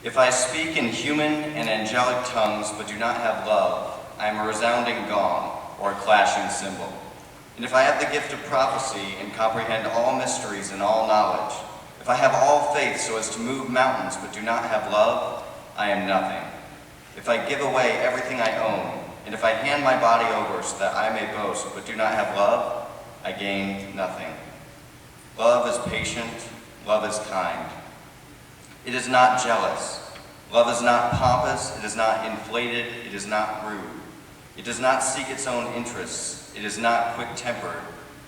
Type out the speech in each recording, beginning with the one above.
If I speak in human and angelic tongues but do not have love, I am a resounding gong or a clashing cymbal. And if I have the gift of prophecy and comprehend all mysteries and all knowledge, if I have all faith so as to move mountains but do not have love, I am nothing. If I give away everything I own, and if I hand my body over so that I may boast but do not have love, I gain nothing. Love is patient, love is kind. It is not jealous. Love is not pompous, it is not inflated, it is not rude. It does not seek its own interests, it is not quick-tempered.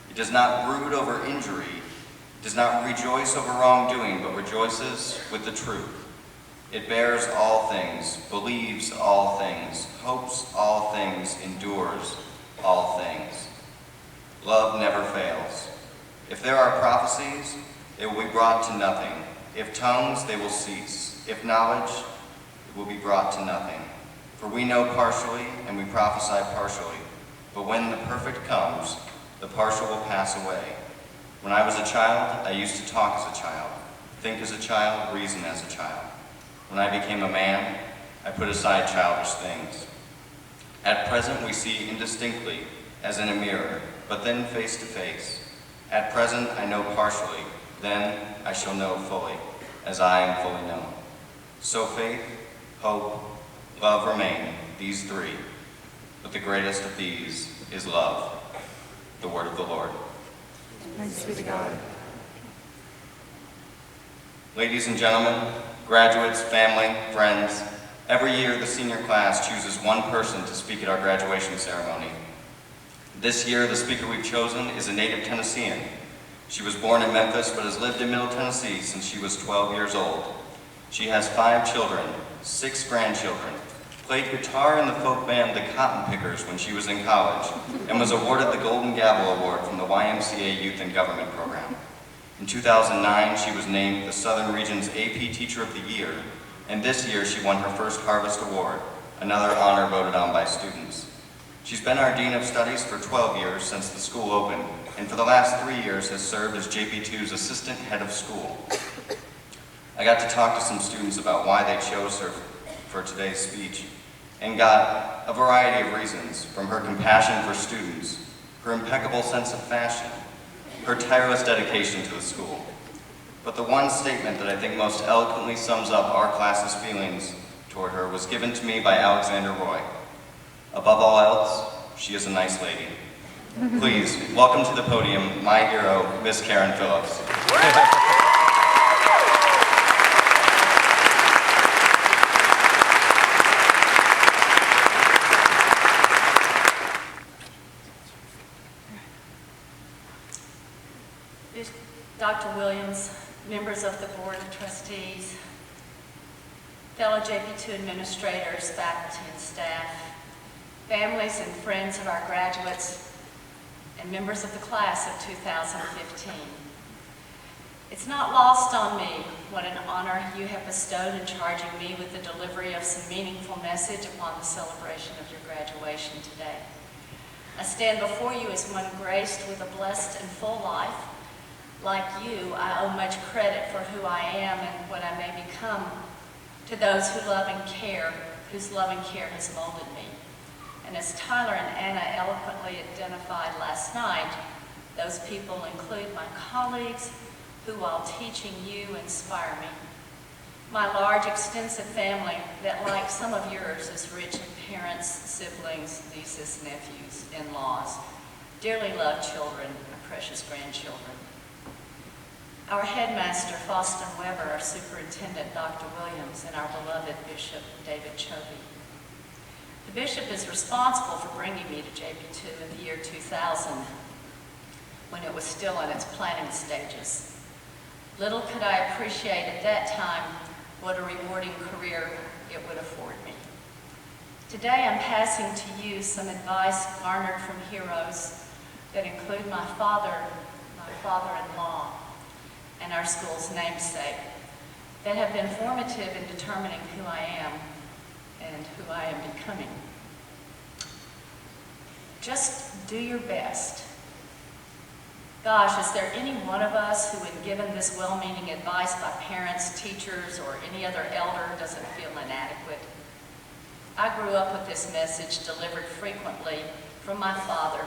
It does not brood over injury, it does not rejoice over wrongdoing, but rejoices with the truth. It bears all things, believes all things, hopes all things, endures all things. Love never fails. If there are prophecies, they will be brought to nothing. If tongues, they will cease. If knowledge, it will be brought to nothing. For we know partially, and we prophesy partially. But when the perfect comes, the partial will pass away. When I was a child, I used to talk as a child, think as a child, reason as a child. When I became a man, I put aside childish things. At present we see indistinctly, as in a mirror, but then face to face. At present I know partially, then I shall know fully, as I am fully known. So faith, hope, love remain, these three, but the greatest of these is love. The word of the Lord. Thanks be to God. Ladies and gentlemen, graduates, family, friends, every year the senior class chooses one person to speak at our graduation ceremony. This year, the speaker we've chosen is a native Tennessean. She was born in Memphis, but has lived in Middle Tennessee since she was 12 years old. She has 5 children, 6 grandchildren, played guitar in the folk band The Cotton Pickers when she was in college, and was awarded the Golden Gavel Award from the YMCA Youth and Government Program. In 2009, she was named the Southern Region's AP Teacher of the Year, and this year she won her first Harvest Award, another honor voted on by students. She's been our Dean of Studies for 12 years since the school opened, and for the last 3 years has served as JPII's Assistant Head of School. I got to talk to some students about why they chose her for today's speech, and got a variety of reasons, from her compassion for students, her impeccable sense of fashion, her tireless dedication to the school. But the one statement that I think most eloquently sums up our class's feelings toward her was given to me by Alexander Roy. Above all else, she is a nice lady. Please, welcome to the podium, my hero, Miss Karen Phillips. Dr. Williams, members of the Board of Trustees, fellow JPII administrators, faculty and staff, families and friends of our graduates, and members of the class of 2015. It's not lost on me what an honor you have bestowed in charging me with the delivery of some meaningful message upon the celebration of your graduation today. I stand before you as one graced with a blessed and full life. Like you, I owe much credit for who I am and what I may become to those who love and care, whose loving care has molded me. And as Tyler and Anna eloquently identified last night, those people include my colleagues who, while teaching you, inspire me. My large, extensive family that, like some of yours, is rich in parents, siblings, nieces, nephews, in-laws, dearly loved children, and precious grandchildren. Our headmaster, Faustin Weber, our superintendent, Dr. Williams, and our beloved Bishop, David Chovy. The bishop is responsible for bringing me to JPII in the year 2000, when it was still in its planning stages. Little could I appreciate at that time what a rewarding career it would afford me. Today I'm passing to you some advice garnered from heroes that include my father-in-law, and our school's namesake, that have been formative in determining who I am and who I am becoming. Just do your best. Gosh, is there any one of us who, when given this well-meaning advice by parents, teachers, or any other elder, doesn't feel inadequate? I grew up with this message delivered frequently from my father,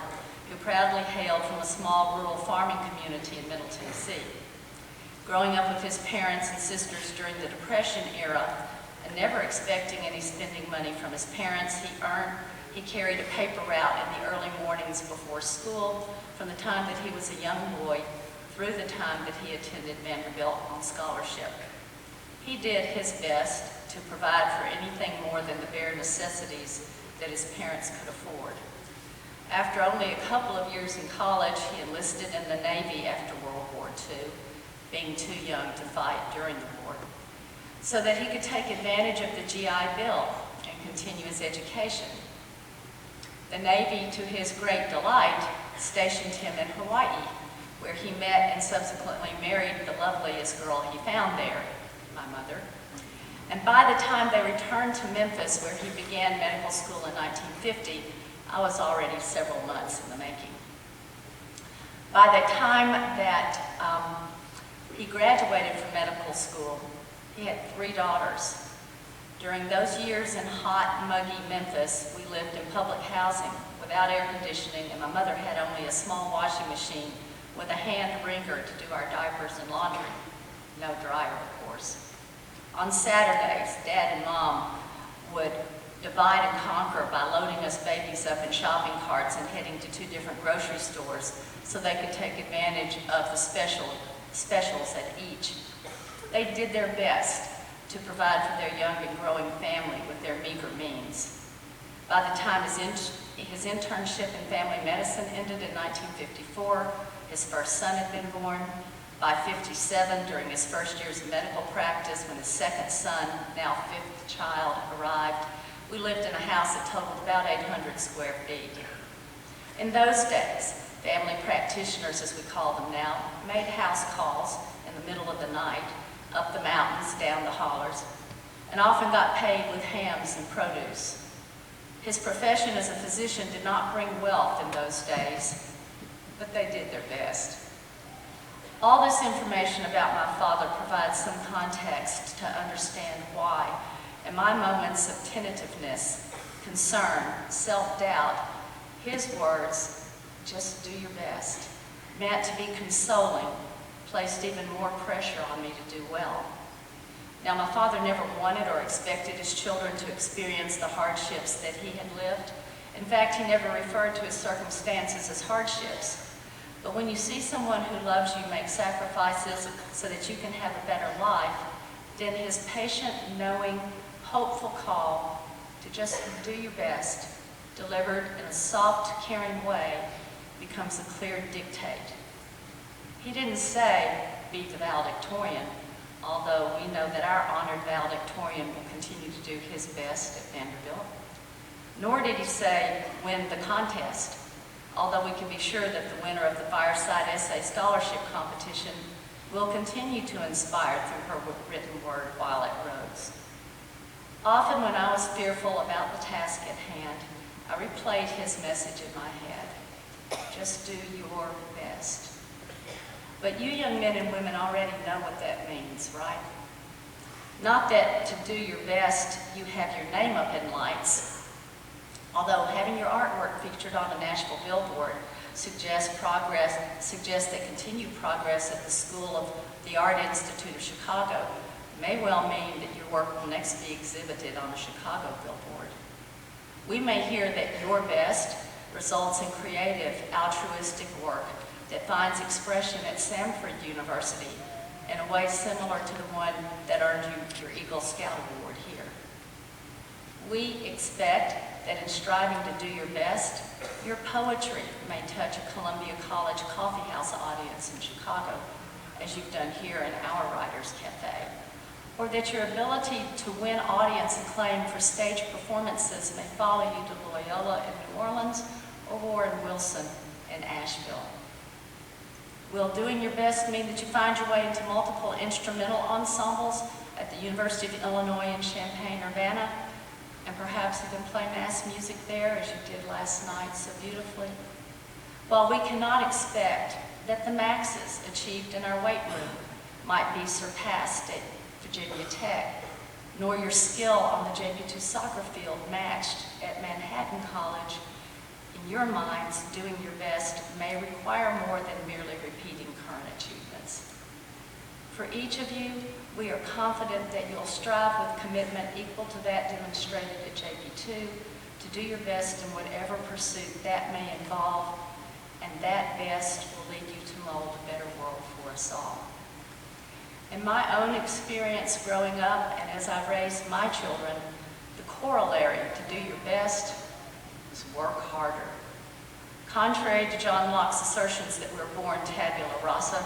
who proudly hailed from a small rural farming community in Middle Tennessee. Growing up with his parents and sisters during the Depression era, and never expecting any spending money from his parents, he carried a paper route in the early mornings before school, from the time that he was a young boy through the time that he attended Vanderbilt on scholarship. He did his best to provide for anything more than the bare necessities that his parents could afford. After only a couple of years in college, he enlisted in the Navy after World War II, being too young to fight during the war, so that he could take advantage of the GI Bill and continue his education. The Navy, to his great delight, stationed him in Hawaii, where he met and subsequently married the loveliest girl he found there, my mother. And by the time they returned to Memphis, where he began medical school in 1950, I was already several months in the making. By the time that he graduated from medical school, he had 3 daughters. During those years in hot, muggy Memphis, we lived in public housing without air conditioning, and my mother had only a small washing machine with a hand wringer to do our diapers and laundry. No dryer, of course. On Saturdays, Dad and Mom would divide and conquer by loading us babies up in shopping carts and heading to 2 different grocery stores so they could take advantage of the specials at each. They did their best to provide for their young and growing family with their meager means. By the time his internship in family medicine ended in 1954, his first son had been born. By 57, during his first years of medical practice, when his second son, now 5th child, arrived, we lived in a house that totaled about 800 square feet. In those days, family practitioners, as we call them now, made house calls in the middle of the night, up the mountains, down the hollers, and often got paid with hams and produce. His profession as a physician did not bring wealth in those days, but they did their best. All this information about my father provides some context to understand why, in my moments of tentativeness, concern, self-doubt, his words, "just do your best," meant to be consoling, placed even more pressure on me to do well. Now, my father never wanted or expected his children to experience the hardships that he had lived. In fact, he never referred to his circumstances as hardships. But when you see someone who loves you make sacrifices so that you can have a better life, then his patient, knowing, hopeful call to just do your best, delivered in a soft, caring way, becomes a clear dictate. He didn't say, "be the valedictorian," although we know that our honored valedictorian will continue to do his best at Vanderbilt. Nor did he say, "win the contest," although we can be sure that the winner of the Fireside Essay Scholarship Competition will continue to inspire through her written word while at Rhodes. Often when I was fearful about the task at hand, I replayed his message in my head: just do your best. But you young men and women already know what that means, right? Not that to do your best, you have your name up in lights, although having your artwork featured on a Nashville billboard suggests that continued progress at the School of the Art Institute of Chicago may well mean that your work will next be exhibited on a Chicago billboard. We may hear that your best results in creative, altruistic work that finds expression at Samford University in a way similar to the one that earned you your Eagle Scout Award here. We expect that in striving to do your best, your poetry may touch a Columbia College coffeehouse audience in Chicago, as you've done here in our Writers Cafe, or that your ability to win audience acclaim for stage performances may follow you to Loyola in New Orleans or Warren Wilson in Asheville. Will doing your best mean that you find your way into multiple instrumental ensembles at the University of Illinois in Champaign-Urbana, and perhaps even play mass music there as you did last night so beautifully? While we cannot expect that the maxes achieved in our weight room might be surpassed at Virginia Tech, nor your skill on the JPII soccer field matched at Manhattan College. In your minds, doing your best may require more than merely repeating current achievements. For each of you, we are confident that you'll strive with commitment equal to that demonstrated at JPII to do your best in whatever pursuit that may involve, and that best will lead you to mold a better world for us all. In my own experience growing up and as I raised my children, the corollary to do your best is work harder. Contrary to John Locke's assertions that we're born tabula rasa,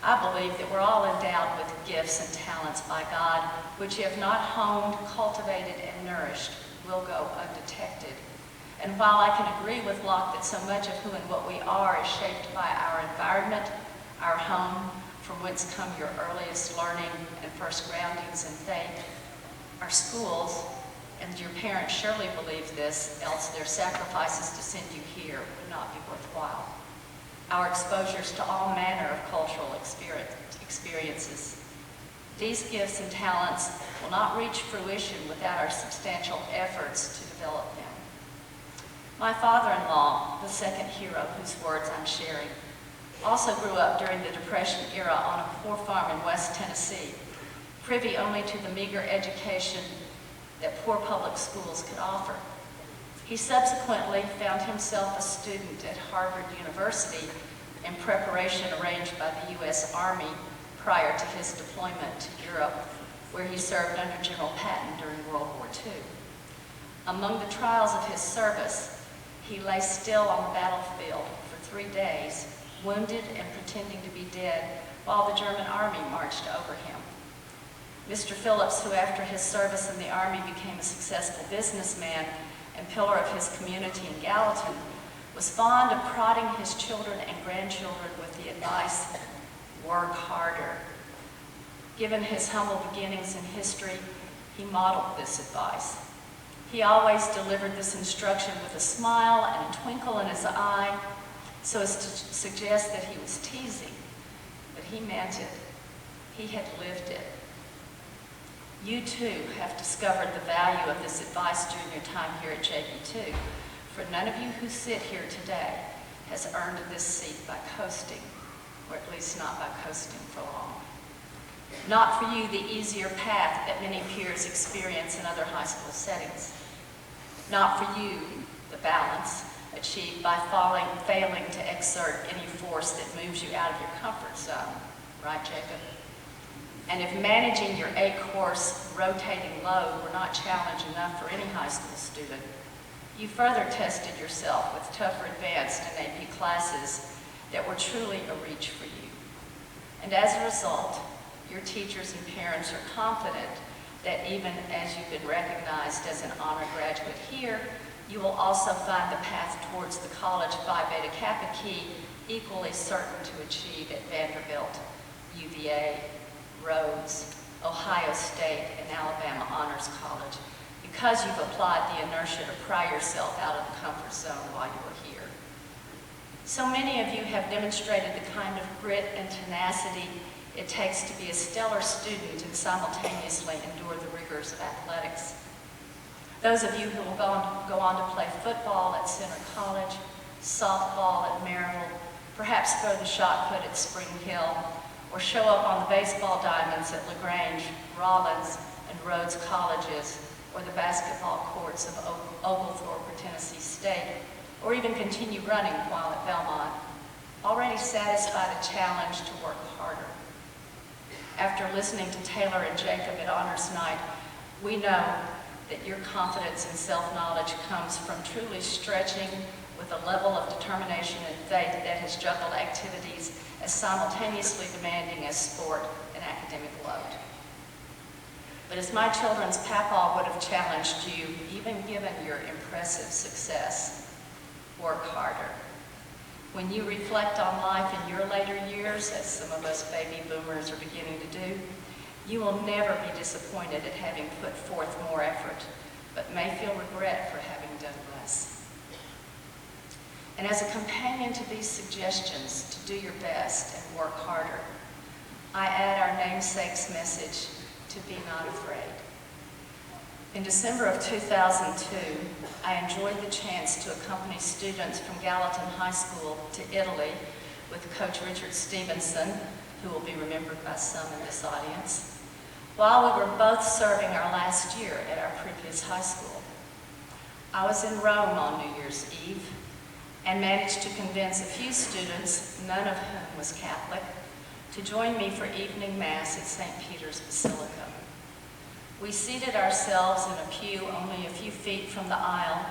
I believe that we're all endowed with gifts and talents by God, which if not honed, cultivated, and nourished, will go undetected. And while I can agree with Locke that so much of who and what we are is shaped by our environment, our home, from whence come your earliest learning and first groundings in faith, our schools, and your parents surely believe this, else their sacrifices to send you here would not be worthwhile. Our exposures to all manner of cultural experiences. These gifts and talents will not reach fruition without our substantial efforts to develop them. My father-in-law, the second hero whose words I'm sharing, also grew up during the Depression era on a poor farm in West Tennessee, privy only to the meager education that poor public schools could offer. He subsequently found himself a student at Harvard University in preparation arranged by the U.S. Army prior to his deployment to Europe, where he served under General Patton during World War II. Among the trials of his service, he lay still on the battlefield for 3 days, wounded and pretending to be dead, while the German army marched over him. Mr. Phillips, who after his service in the Army became a successful businessman and pillar of his community in Gallatin, was fond of prodding his children and grandchildren with the advice, work harder. Given his humble beginnings in history, he modeled this advice. He always delivered this instruction with a smile and a twinkle in his eye, so as to suggest that he was teasing, but he meant it. He had lived it. You too have discovered the value of this advice during your time here at JPII, for none of you who sit here today has earned this seat by coasting, or at least not by coasting for long. Not for you the easier path that many peers experience in other high school settings. Not for you the balance achieved by failing to exert any force that moves you out of your comfort zone. Right, Jacob? And if managing your 8-course rotating load were not challenge enough for any high school student, you further tested yourself with tougher advanced and AP classes that were truly a reach for you. And as a result, your teachers and parents are confident that even as you've been recognized as an honor graduate here, you will also find the path towards the college Phi Beta Kappa key equally certain to achieve at Vanderbilt, UVA, Rhodes, Ohio State, and Alabama Honors College, because you've applied the inertia to pry yourself out of the comfort zone while you were here. So many of you have demonstrated the kind of grit and tenacity it takes to be a stellar student and simultaneously endure the rigors of athletics. Those of you who will go on to play football at Center College, softball at Maryville, perhaps throw the shot put at Spring Hill, or show up on the baseball diamonds at LaGrange, Rollins, and Rhodes Colleges, or the basketball courts of Oglethorpe or Tennessee State, or even continue running while at Belmont, already satisfy the challenge to work harder. After listening to Taylor and Jacob at Honors Night, we know that your confidence and self-knowledge comes from truly stretching with a level of determination and faith that has juggled activities as simultaneously demanding as sport and academic load. But as my children's papa would have challenged you, even given your impressive success, work harder. When you reflect on life in your later years, as some of us baby boomers are beginning to do, you will never be disappointed at having put forth more effort, but may feel regret for having done less. And as a companion to these suggestions to do your best and work harder, I add our namesake's message to be not afraid. In December of 2002, I enjoyed the chance to accompany students from Gallatin High School to Italy with Coach Richard Stevenson, who will be remembered by some in this audience, while we were both serving our last year at our previous high school. I was in Rome on New Year's Eve and managed to convince a few students, none of whom was Catholic, to join me for evening mass at St. Peter's Basilica. We seated ourselves in a pew only a few feet from the aisle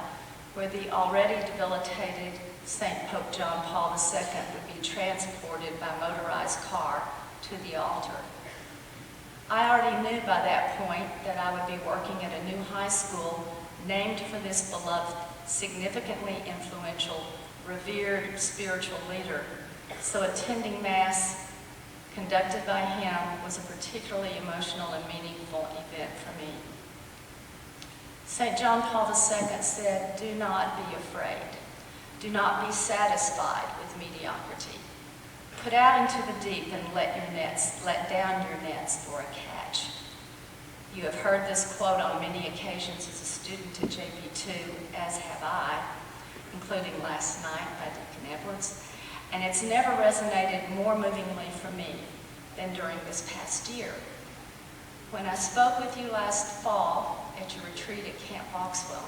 where the already debilitated St. Pope John Paul II would be transported by motorized car to the altar. I already knew by that point that I would be working at a new high school named for this beloved, significantly influential, revered spiritual leader, so attending Mass conducted by him was a particularly emotional and meaningful event for me. St. John Paul II said, "Do not be afraid. Do not be satisfied with mediocrity. Put out into the deep and let down your nets for a catch." You have heard this quote on many occasions as a student at JPII, as have I, including last night by Deacon Edwards, and it's never resonated more movingly for me than during this past year. When I spoke with you last fall at your retreat at Camp Boxwell,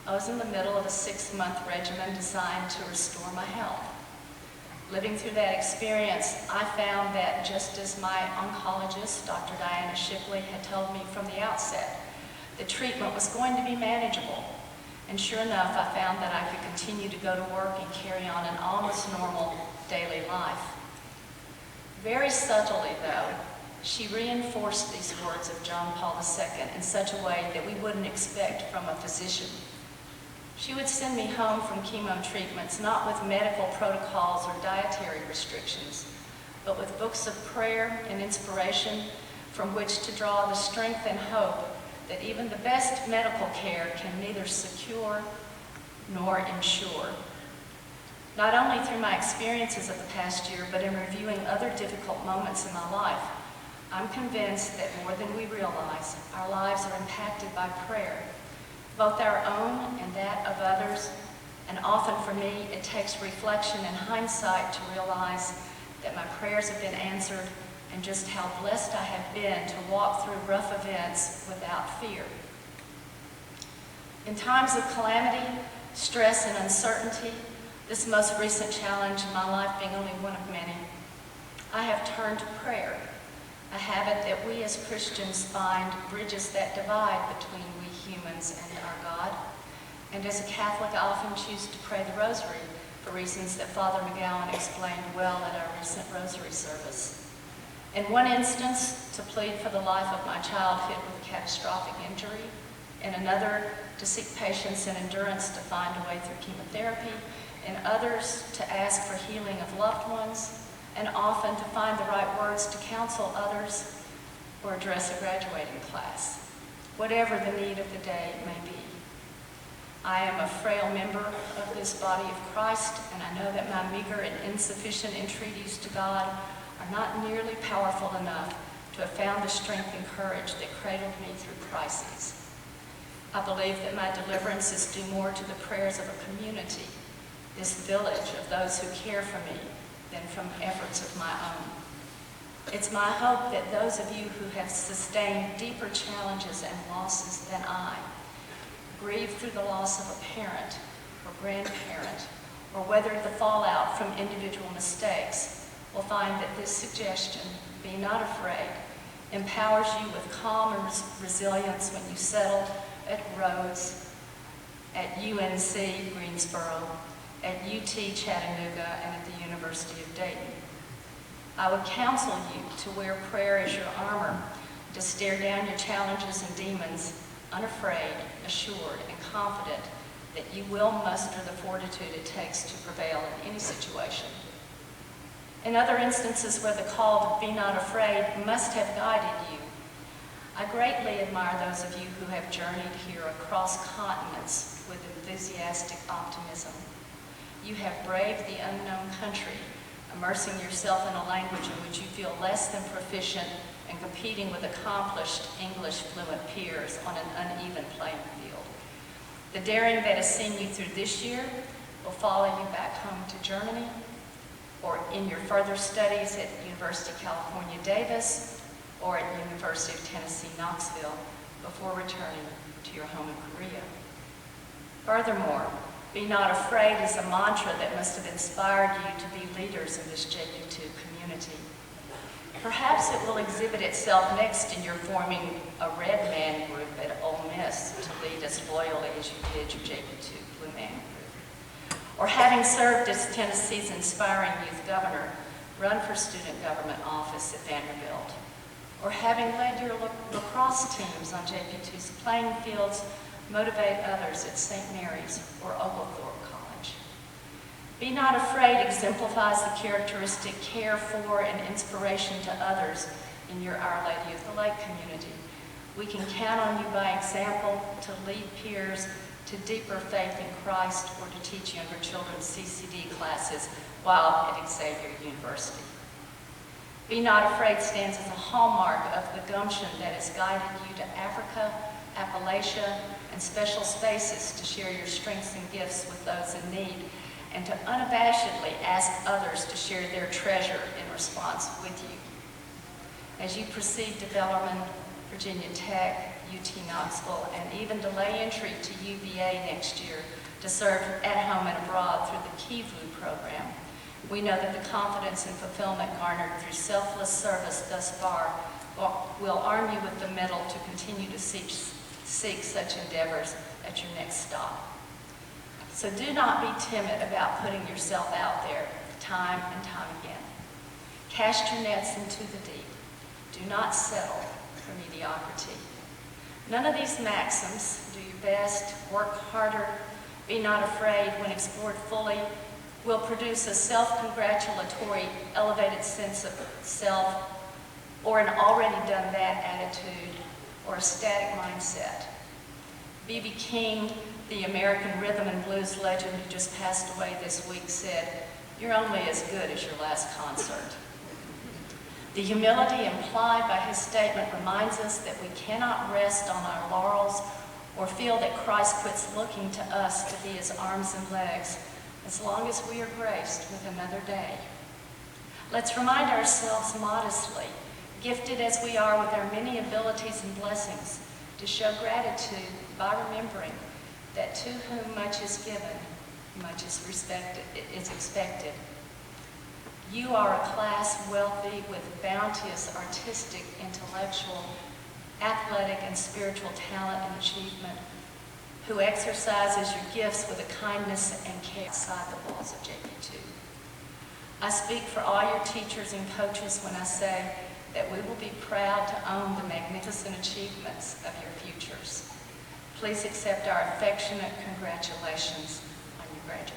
I was in the middle of a 6-month regimen designed to restore my health. Living through that experience, I found that just as my oncologist, Dr. Diana Shipley, had told me from the outset, the treatment was going to be manageable. And sure enough, I found that I could continue to go to work and carry on an almost normal daily life. Very subtly, though, she reinforced these words of John Paul II in such a way that we wouldn't expect from a physician. She would send me home from chemo treatments not with medical protocols or dietary restrictions, but with books of prayer and inspiration from which to draw the strength and hope that even the best medical care can neither secure nor ensure. Not only through my experiences of the past year, but in reviewing other difficult moments in my life, I'm convinced that more than we realize, our lives are impacted by prayer, both our own and that of others, and often for me, it takes reflection and hindsight to realize that my prayers have been answered and just how blessed I have been to walk through rough events without fear. In times of calamity, stress, and uncertainty, this most recent challenge in my life being only one of many, I have turned to prayer, a habit that we as Christians find bridges that divide between we humans and our God. And as a Catholic, I often choose to pray the Rosary for reasons that Father McGowan explained well at our recent Rosary service. In one instance, to plead for the life of my child hit with a catastrophic injury. In another, to seek patience and endurance to find a way through chemotherapy. In others, to ask for healing of loved ones. And often to find the right words to counsel others or address a graduating class. Whatever the need of the day may be. I am a frail member of this body of Christ, and I know that my meager and insufficient entreaties to God are not nearly powerful enough to have found the strength and courage that cradled me through crises. I believe that my deliverance is due more to the prayers of a community, this village of those who care for me, than from efforts of my own. It's my hope that those of you who have sustained deeper challenges and losses than I, grieved through the loss of a parent or grandparent, or weathered the fallout from individual mistakes, will find that this suggestion, be not afraid, empowers you with calm and resilience when you settle at Rhodes, at UNC Greensboro, at UT Chattanooga, and at the University of Dayton. I would counsel you to wear prayer as your armor, to stare down your challenges and demons, unafraid, assured, and confident that you will muster the fortitude it takes to prevail in any situation. In other instances where the call to be not afraid must have guided you, I greatly admire those of you who have journeyed here across continents with enthusiastic optimism. You have braved the unknown country, immersing yourself in a language in which you feel less than proficient and competing with accomplished English fluent peers on an uneven playing field. The daring that has seen you through this year will follow you back home to Germany or in your further studies at University of California, Davis, or at University of Tennessee, Knoxville, before returning to your home in Korea. Furthermore, be not afraid is a mantra that must have inspired you to be leaders in this JPII community. Perhaps it will exhibit itself next in your forming a Red Man group at Ole Miss to lead as loyally as you did your JPII Blue Man group. Or having served as Tennessee's inspiring youth governor, run for student government office at Vanderbilt. Or having led your lacrosse teams on JPII's playing fields, motivate others at St. Mary's or Oglethorpe College. Be not afraid exemplifies the characteristic care for and inspiration to others in your Our Lady of the Lake community. We can count on you by example to lead peers to deeper faith in Christ or to teach younger children's CCD classes while at Xavier University. Be not afraid stands as a hallmark of the gumption that has guided you to Africa, Appalachia, and special spaces to share your strengths and gifts with those in need, and to unabashedly ask others to share their treasure in response with you. As you proceed to Bellarmine, Virginia Tech, UT Knoxville, and even delay entry to UVA next year to serve at home and abroad through the Kivu program, we know that the confidence and fulfillment garnered through selfless service thus far will arm you with the mettle to continue to seek such endeavors at your next stop. So do not be timid about putting yourself out there time and time again. Cast your nets into the deep. Do not settle for mediocrity. None of these maxims, do your best, work harder, be not afraid, when explored fully, will produce a self-congratulatory, elevated sense of self, or an already done that attitude, or a static mindset. B.B. King, the American rhythm and blues legend who just passed away this week, said, "You're only as good as your last concert." The humility implied by his statement reminds us that we cannot rest on our laurels or feel that Christ quits looking to us to be his arms and legs as long as we are graced with another day. Let's remind ourselves modestly, gifted as we are with our many abilities and blessings, to show gratitude by remembering that to whom much is given, much is expected. You are a class wealthy with bounteous artistic, intellectual, athletic, and spiritual talent and achievement, who exercises your gifts with a kindness and care outside the walls of JPII. I speak for all your teachers and coaches when I say that we will be proud to own the magnificent achievements of your futures. Please accept our affectionate congratulations on your graduation.